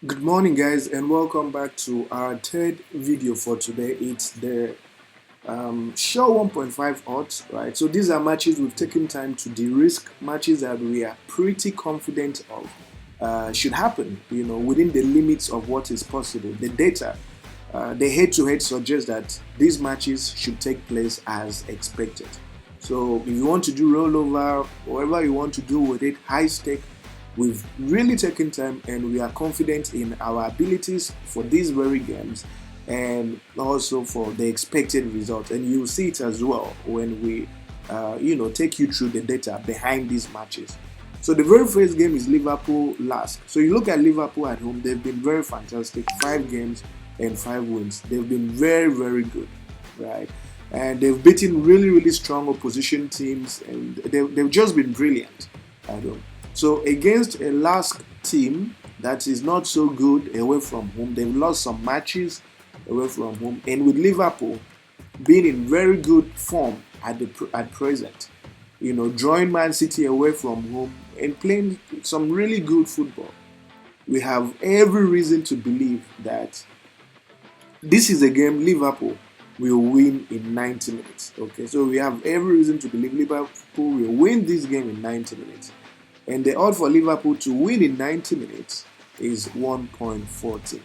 Good morning, guys, and welcome back to our third video for today. It's the show 1.5 odds, right? So these are matches we've taken time to de-risk, matches that we are pretty confident of should happen, within the limits of what is possible. The data, the head-to-head suggests that these matches should take place as expected. So if you want to do rollover, whatever you want to do with it, high stake, we've really taken time and we are confident in our abilities for these very games and also for the expected result. And you'll see it as well when we, take you through the data behind these matches. So the very first game is Liverpool last. So you look at Liverpool at home, they've been very fantastic. 5 games and 5 wins. They've been very, very good, right? And they've beaten really, really strong opposition teams and they've just been brilliant at home. So against a last team that is not so good away from home, they've lost some matches away from home, and with Liverpool being in very good form at present, drawing Man City away from home and playing some really good football, we have every reason to believe that this is a game Liverpool will win in 90 minutes. Okay, so we have every reason to believe Liverpool will win this game in 90 minutes. And the odds for Liverpool to win in 90 minutes is 1.14.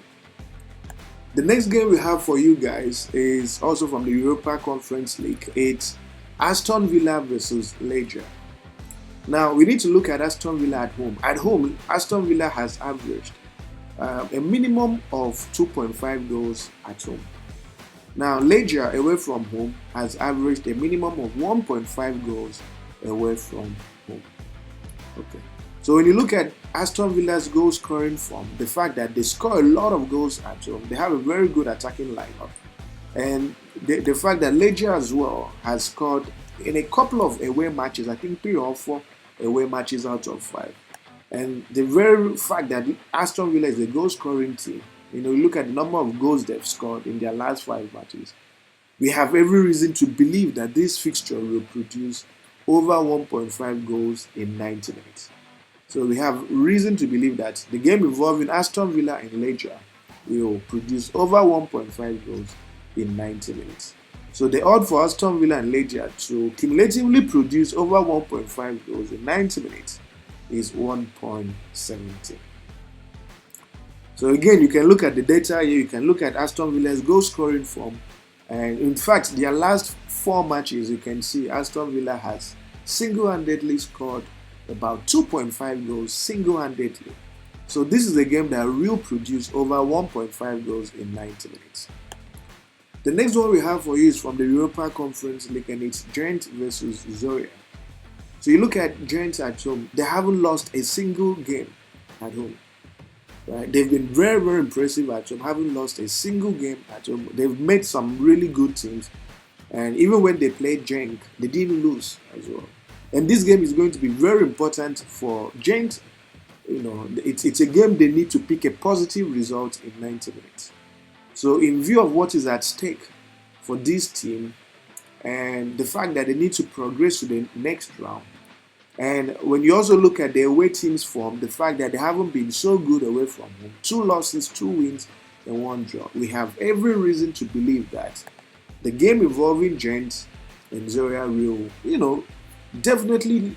The next game we have for you guys is also from the Europa Conference League. It's Aston Villa versus Leeds. Now, we need to look at Aston Villa at home. At home, Aston Villa has averaged a minimum of 2.5 goals at home. Now, Leeds away from home has averaged a minimum of 1.5 goals away from home. Okay. So when you look at Aston Villa's goal scoring form, the fact that they score a lot of goals at home, they have a very good attacking lineup, and the fact that Leeds as well has scored in a couple of away matches, I think 3 or 4 away matches out of 5, and the very fact that Aston Villa is a goal scoring team, you look at the number of goals they've scored in their last 5 matches, we have every reason to believe that this fixture will produce over 1.5 goals in 90 minutes. So we have reason to believe that the game involving Aston Villa and Leeds will produce over 1.5 goals in 90 minutes. So the odds for Aston Villa and Leeds to cumulatively produce over 1.5 goals in 90 minutes is 1.70. So again, you can look at the data here, you can look at Aston Villa's goal scoring form, and in fact, their last 4 matches, you can see Aston Villa has single-handedly scored about 2.5 goals single-handedly. So this is a game that will produce over 1.5 goals in 90 minutes. The next one we have for you is from the Europa Conference League, and it's Gent versus Zorya. So you look at Gent at home, they haven't lost a single game at home. Right? They've been very, very impressive at home, haven't lost a single game at home. They've made some really good teams. And even when they played Genk, they didn't lose as well. And this game is going to be very important for Genk. It's a game they need to pick a positive result in 90 minutes. So in view of what is at stake for this team and the fact that they need to progress to the next round, and when you also look at the away team's form, the fact that they haven't been so good away from home, 2 losses, 2 wins, and 1 draw, we have every reason to believe that the game involving Gent and Zorya will, definitely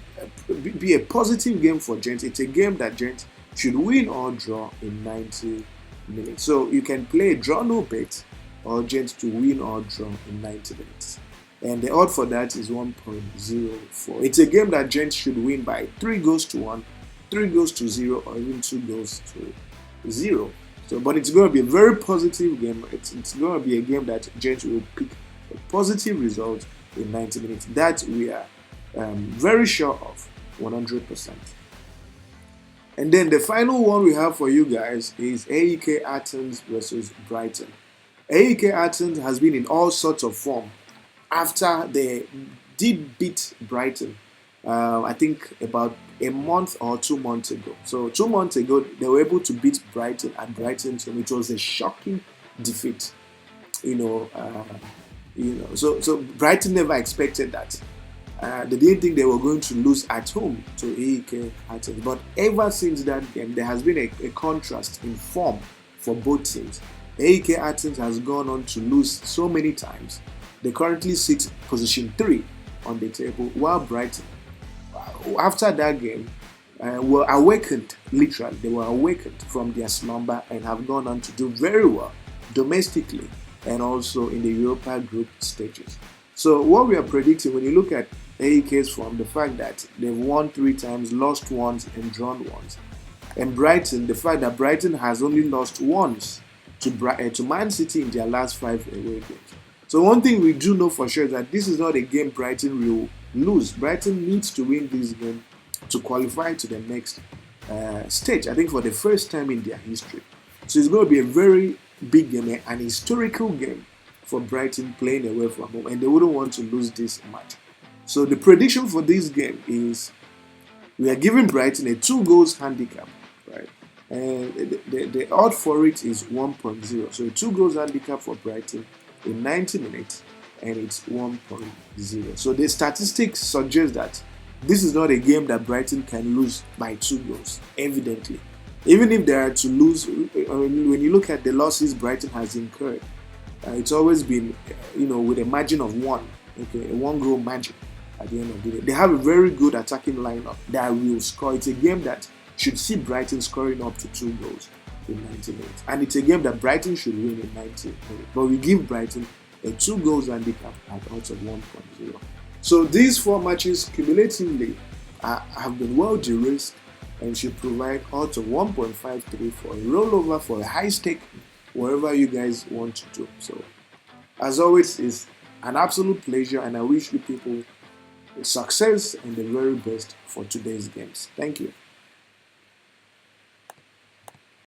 be a positive game for Gent. It's a game that Gent should win or draw in 90 minutes. So you can play a draw no bet or Gent to win or draw in 90 minutes. And the odd for that is 1.04. It's a game that Gent should win by 3 goals to 1, 3 goals to 0, or even 2 goals to 0. So, but it's going to be a very positive game. It's going to be a game that Gent will pick a positive result in 90 minutes. That we are very sure of, 100%. And then the final one we have for you guys is AEK Athens versus Brighton. AEK Athens has been in all sorts of form after they did beat Brighton. I think about a month or 2 months ago. So 2 months ago, they were able to beat Brighton at Brighton, so it was a shocking defeat. So Brighton never expected that. They didn't think they were going to lose at home to AEK Athens. But ever since that game, there has been a contrast in form for both teams. AEK Athens has gone on to lose so many times. They currently sit position 3 on the table, while Brighton, after that game, were awakened, literally. They were awakened from their slumber and have gone on to do very well domestically and also in the Europa group stages. So what we are predicting, when you look at AEK's form, the fact that they've won 3 times, lost once, and drawn once, and Brighton, the fact that Brighton has only lost once to Man City in their last 5 away games. So one thing we do know for sure is that this is not a game Brighton will lose. Brighton needs to win this game to qualify to the next stage, I think for the first time in their history. So it's going to be a very big game, an historical game for Brighton playing away from home, and they wouldn't want to lose this match. So the prediction for this game is we are giving Brighton a 2 goals handicap, right? And the odd for it is 1.0. So a 2 goals handicap for Brighton in 90 minutes, and it's 1.0. So the statistics suggest that this is not a game that Brighton can lose by 2 goals, evidently. Even if they are to lose, when you look at the losses Brighton has incurred, it's always been, with a margin of 1, okay, a 1-goal margin at the end of the day. They have a very good attacking lineup that will score. It's a game that should see Brighton scoring up to 2 goals in 90 minutes. And it's a game that Brighton should win in 90 minutes. But we give Brighton a 2 goals handicap at odds of 1.0. So these 4 matches cumulatively have been well de-risked and should provide odds of 1.53 for a rollover, for a high stake, wherever you guys want to do. So as always, it's an absolute pleasure, and I wish you people success and the very best for today's games. Thank you.